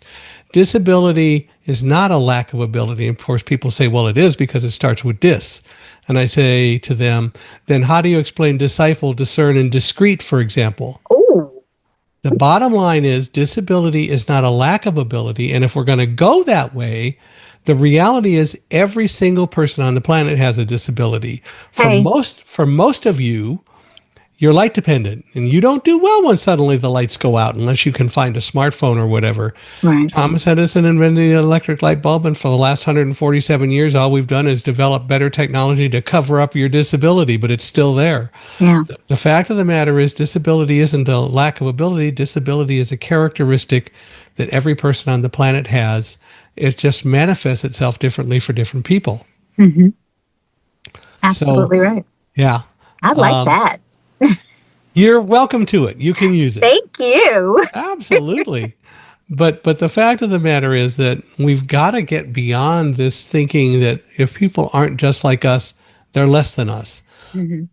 Disability is not a lack of ability. Of course, people say, well, it is because it starts with dis. And I say to them, then how do you explain disciple, discern, and discrete, for example? Oh, The bottom line is disability is not a lack of ability. And if we're going to go that way, the reality is every single person on the planet has a disability. hey, For most of you, you're light dependent and you don't do well when suddenly the lights go out unless you can find a smartphone or whatever. right. Thomas Edison invented the electric light bulb, and for the last 147 years, all we've done is develop better technology to cover up your disability, but it's still there. Yeah. The fact of the matter is, disability isn't a lack of ability. Disability is a characteristic that every person on the planet has. It just manifests itself differently for different people. Hmm. So, Absolutely right. yeah, I like that. you're welcome to it. You can use it. Thank you. Absolutely. But the fact of the matter is that we've got to get beyond this thinking that if people aren't just like us, they're less than us. Hmm.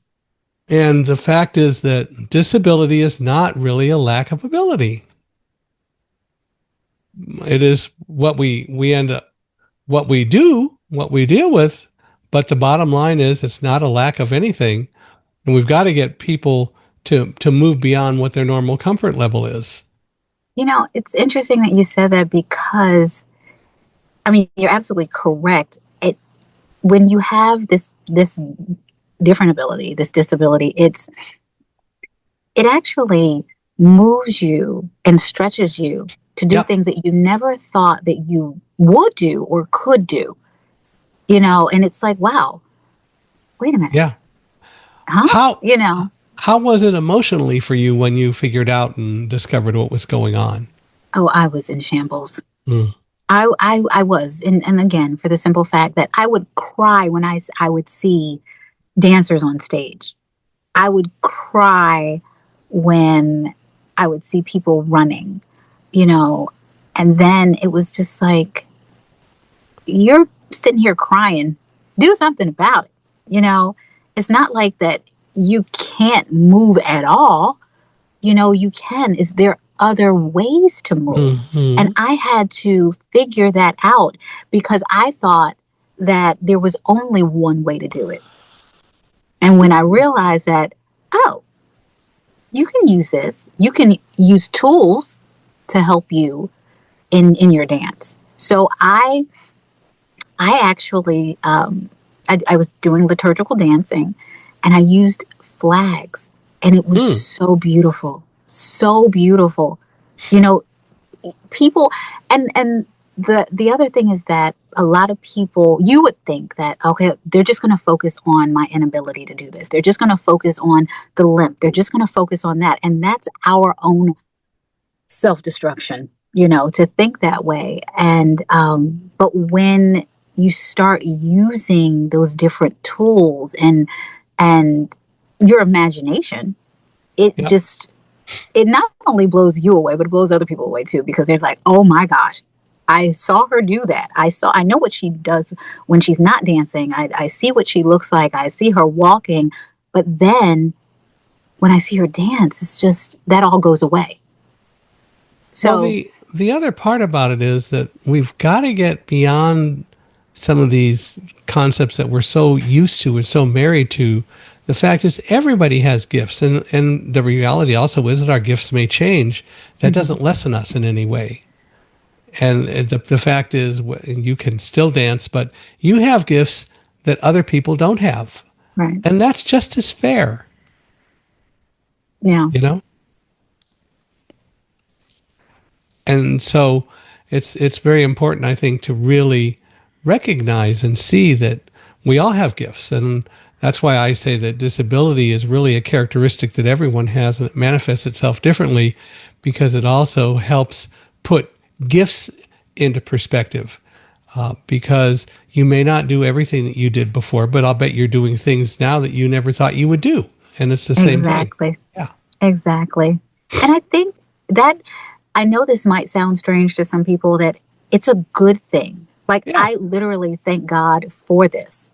And the fact is that disability is not really a lack of ability. It is what we end up, what we do, what we deal with. But the bottom line is it's not a lack of anything. And we've got to get people to move beyond what their normal comfort level is. It's interesting that you said that because, I mean, you're absolutely correct. When you have this different ability, this disability, it actually moves you and stretches you to do Yep. things that you never thought that you would do or could do. And it's like, wow, wait a minute, Yeah. huh? How You know, how was it emotionally for you when you figured out and discovered what was going on? oh, I was in shambles. Mm. I was, and again, for the simple fact that I would cry when I would see dancers on stage. I would cry when I would see people running, you know, and then it was just like, you're sitting here crying, do something about it. It's not like that you can't move at all. You can. Is there other ways to move? Hmm. And I had to figure that out because I thought that there was only one way to do it. And when I realized that, oh, you can use this, you can use tools to help you in your dance. So I actually I was doing liturgical dancing, and I used flags, and it was Mm. so beautiful. You know, people, and the other thing is that a lot of people, you would think that, okay, they're just going to focus on my inability to do this. They're just going to focus on the limp. They're just going to focus on that, and that's our own self-destruction, to think that way. And but when you start using those different tools and your imagination, it Yep. just it not only blows you away, but it blows other people away too, because they're like, oh my gosh, I saw her do that. I know what she does when she's not dancing. I see what she looks like. I see her walking. But then when I see her dance, it's just that all goes away. Well, So, the other part about it is that we've got to get beyond some of these concepts that we're so used to and so married to. The fact is, everybody has gifts, and the reality also is that our gifts may change. That Mhm. doesn't lessen us in any way. And the fact is, you can still dance, but you have gifts that other people don't have. Right. And that's just as fair, Yeah. you know? And so it's very important, I think, to really recognize and see that we all have gifts. And that's why I say that disability is really a characteristic that everyone has, and it manifests itself differently because it also helps put gifts into perspective. Because you may not do everything that you did before, but I'll bet you're doing things now that you never thought you would do. And it's the same thing. Exactly. Yeah. Exactly. And I think that I know this might sound strange to some people that it's a good thing. Like, Yeah. I literally thank God for this.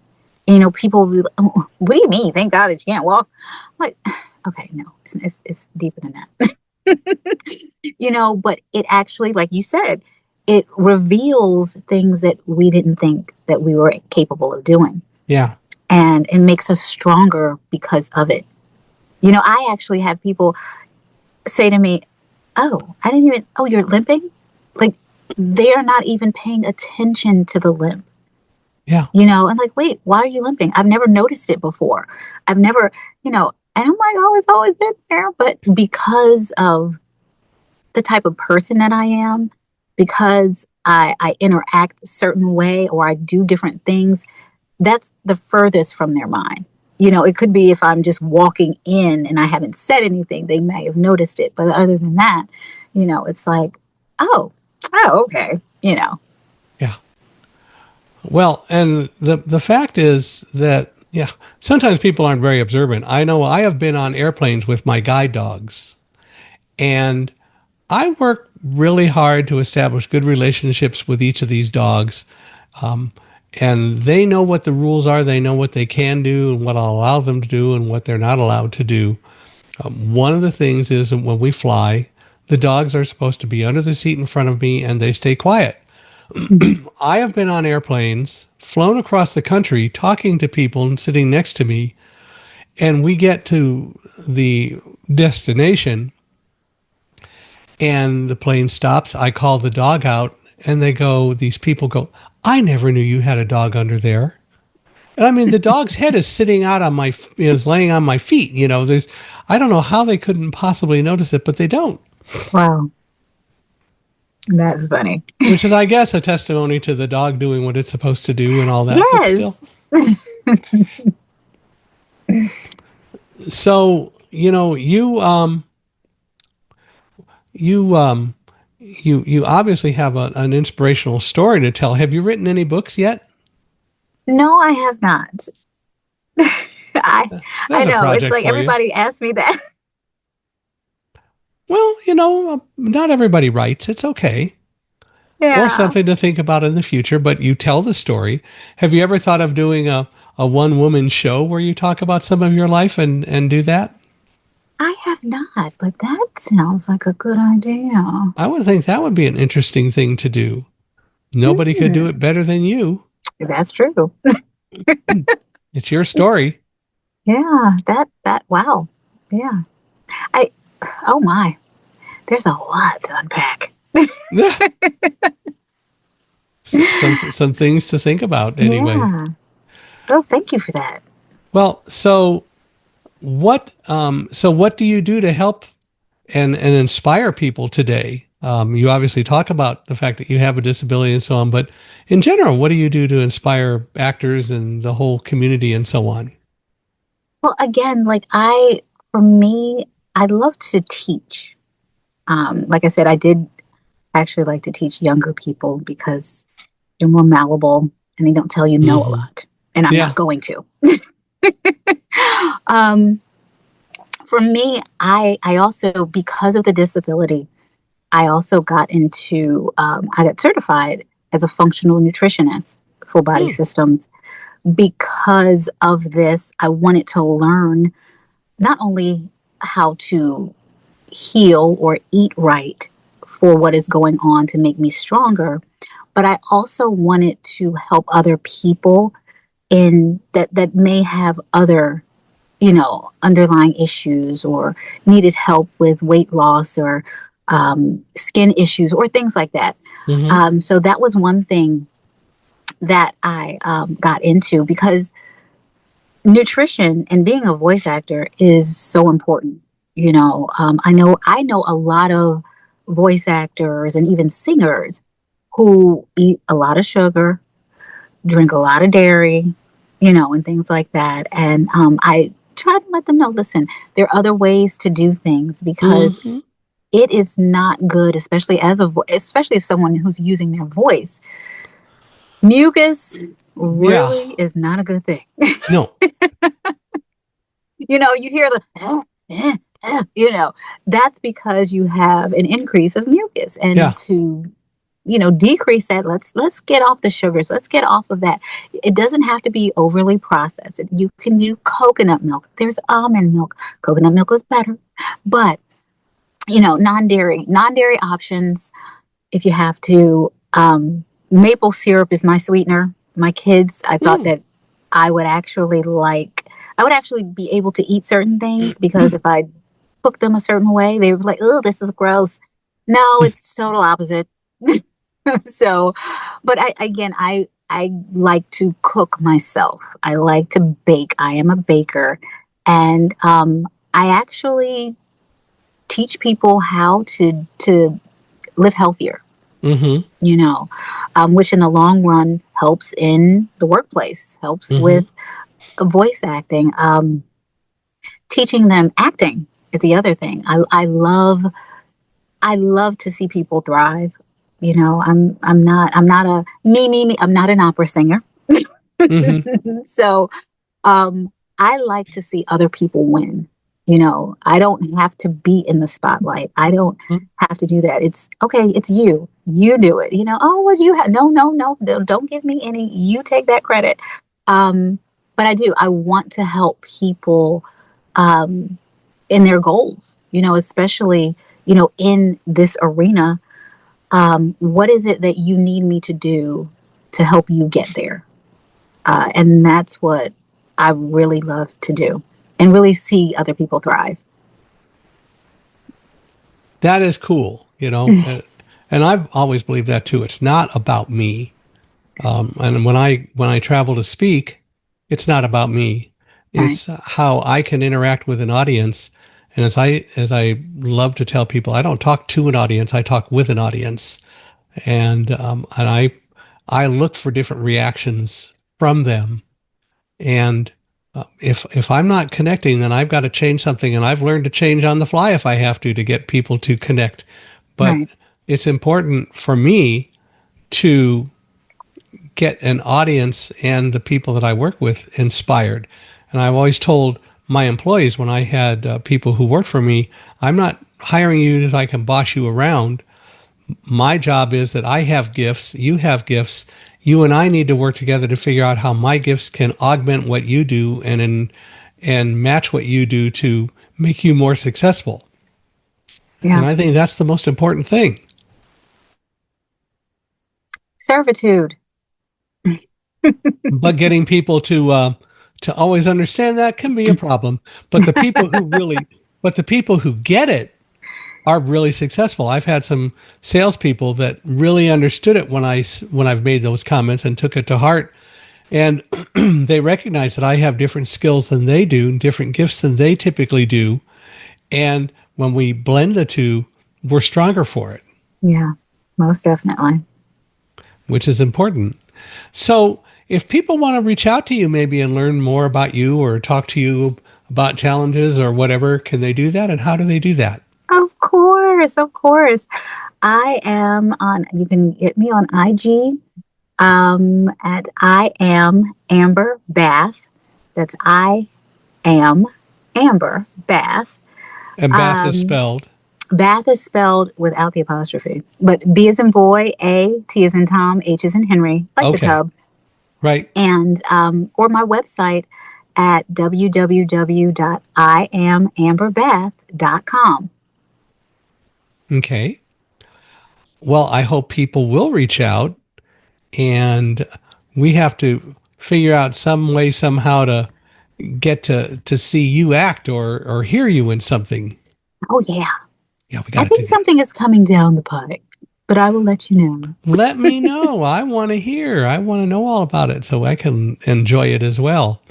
You know, people will be like, "Oh, what do you mean? Thank God that you can't walk." I'm like, okay, no, it's deeper than that. You know, but it actually, like you said, it reveals things that we didn't think that we were capable of doing. Yeah. And it makes us stronger because of it. You know, I actually have people say to me, "Oh, I didn't even, oh, you're limping?" Like, they are not even paying attention to the limp, Yeah. you know, and like, wait, why are you limping? I've never noticed it before. I've never, you know, and I'm like, oh, it's always been there. But because of the type of person that I am, because I interact a certain way or I do different things, that's the furthest from their mind. You know, it could be if I'm just walking in and I haven't said anything, they may have noticed it. But other than that, you know, it's like, oh, oh, okay, you know. Yeah. Well, and the fact is that, yeah, sometimes people aren't very observant. I know I have been on airplanes with my guide dogs, and I work really hard to establish good relationships with each of these dogs. Um, and they know what the rules are. They know what they can do and what I'll allow them to do and what they're not allowed to do. One of the things is that when we fly, the dogs are supposed to be under the seat in front of me and they stay quiet. Mhm. I have been on airplanes, flown across the country, talking to people and sitting next to me, and we get to the destination and the plane stops. I call the dog out, and these people go, "I never knew you had a dog under there." And I mean, the dog's head is sitting out on is laying on my feet. You know, I don't know how they couldn't possibly notice it, but they don't. Wow, that's funny. Which is, I guess, a testimony to the dog doing what it's supposed to do and all that. But still, Yes. so you you obviously have an inspirational story to tell. Have you written any books yet? No, I have not. I I There's a know. It's project like for you. everybody asks me that. Well, not everybody writes. It's okay. Or Yeah. something to think about in the future, but you tell the story. Have you ever thought of doing a one woman show where you talk about some of your life and do that? I have not, but that sounds like a good idea. I would think that would be an interesting thing to do. Nobody could do Hmm. it better than you. That's true. It's your story. Yeah, that wow. Yeah. I oh my. There's a lot to unpack. Some things to think about anyway. Yeah. Oh, thank you for that. Well, what do you do to help and inspire people today? You obviously talk about the fact that you have a disability and so on, but in general, what do you do to inspire actors and the whole community and so on? Well, again, like for me, I love to teach. Like I said, I did actually like to teach younger people because they're more malleable and they don't tell you no a Hmm. lot. And I'm Yeah. not going to. um, for me, I also, because of the disability, I also got into, I got certified as a functional nutritionist, full body Hmm. systems. Because of this, I wanted to learn not only how to heal or eat right for what is going on to make me stronger. But I also wanted to help other people in that may have other, underlying issues or needed help with weight loss or skin issues or things like that. Mm-hmm. So that was one thing that I got into, because nutrition and being a voice actor is so important. I know a lot of voice actors and even singers who eat a lot of sugar, drink a lot of dairy, and things like that. And I try to let them know, listen, there are other ways to do things, because Mm-hmm. it is not good, especially especially if someone who's using their voice. Mucus Yeah. really is not a good thing. No. You hear the that's because you have an increase of mucus, Yeah. and to decrease that, let's get off the sugars, let's get off of that. It doesn't have to be overly processed. You can do coconut milk, there's almond milk. Coconut milk is better, but non-dairy options if you have to. Maple syrup is my sweetener. My kids, I thought Mm. that I would actually be able to eat certain things, because if I cook them a certain way, they would be like, oh, this is gross. No, it's total opposite. So, but I like to cook myself. I like to bake. I am a baker, and I actually teach people how to live healthier. Mm-hmm. Which in the long run helps in the workplace, helps Mm-hmm. with voice acting. Teaching them acting is the other thing. I love to see people thrive. I'm not a me. I'm not an opera singer. Mm-hmm. So I like to see other people win. I don't have to be in the spotlight. I don't have to do that. It's okay. It's you. You do it. Oh, what you have? No, no, no. Don't give me any. You take that credit. But I do. I want to help people in their goals. Especially in this arena. What is it that you need me to do to help you get there? And that's what I really love to do, and really see other people thrive. That is cool, and I've always believed that too. It's not about me. And when I travel to speak, it's not about me. Right. It's how I can interact with an audience. And as I love to tell people, I don't talk to an audience. I talk with an audience, and I look for different reactions from them. And if I'm not connecting, then I've got to change something. And I've learned to change on the fly if I have to get people to connect. But Right. it's important for me to get an audience and the people that I work with inspired. And I've always told my employees when I had people who worked for me, I'm not hiring you so I can boss you around. My job is that I have gifts, you have gifts. You and I need to work together to figure out how my gifts can augment what you do and match what you do to make you more successful. And Yeah. I think that's the most important thing. Servitude. But getting people to always understand that can be a problem. But the people who get it are really successful. I've had some salespeople that really understood it when I've made those comments and took it to heart, and they recognize that I have different skills than they do, different gifts than they typically do, and when we blend the two, we're stronger for it, Yeah. Most definitely. which is important. So, if people want to reach out to you maybe and learn more about you or talk to you about challenges or whatever, can they do that? And how do they do that? Of course. Of course. You can get me on IG at I am Amber Bath. That's I am Amber Bath. And Bath is Um, spelled. Bath is spelled without the apostrophe, but B is in boy, A, T is in Tom, H is in Henry, like the Okay. tub. Right. And or my website at www.iamamberbath.com. Okay. Well, I hope people will reach out, and we have to figure out some way somehow to get to see you act or hear you in something. Oh, yeah. Yeah, we I got to do think that. something is coming down the pike, but I will let you know. Let me know. I want to hear. I want to know all about it so I can enjoy it as well.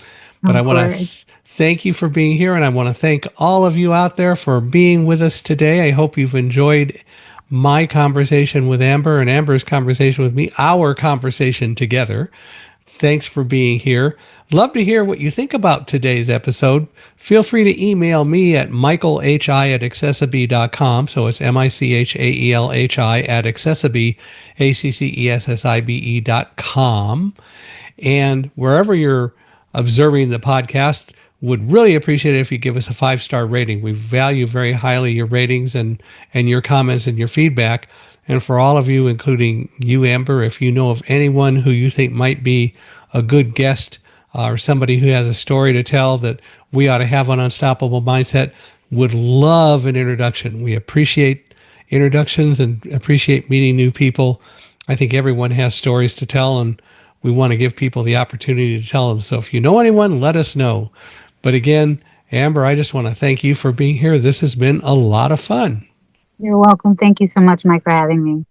But I Of want to course. thank you for being here, and I want to thank all of you out there for being with us today. I hope you've enjoyed my conversation with Amber and Amber's conversation with me, our conversation together. Thanks for being here. Love to hear what you think about today's episode. Feel free to email me at michaelhi@accessibe.com. So it's michaelhi at accessibe, accessibe.com. And wherever you're observing the podcast, would really appreciate it if you give us a 5-star rating. We value very highly your ratings and your comments and your feedback. And for all of you, including you, Amber, if you know of anyone who you think might be a good guest or somebody who has a story to tell that we ought to have on Unstoppable Mindset, would love an introduction. We appreciate introductions and appreciate meeting new people. I think everyone has stories to tell, and we want to give people the opportunity to tell them. So if you know anyone, let us know. But again, Amber, I just want to thank you for being here. This has been a lot of fun. You're welcome. Thank you so much, Mike, for having me.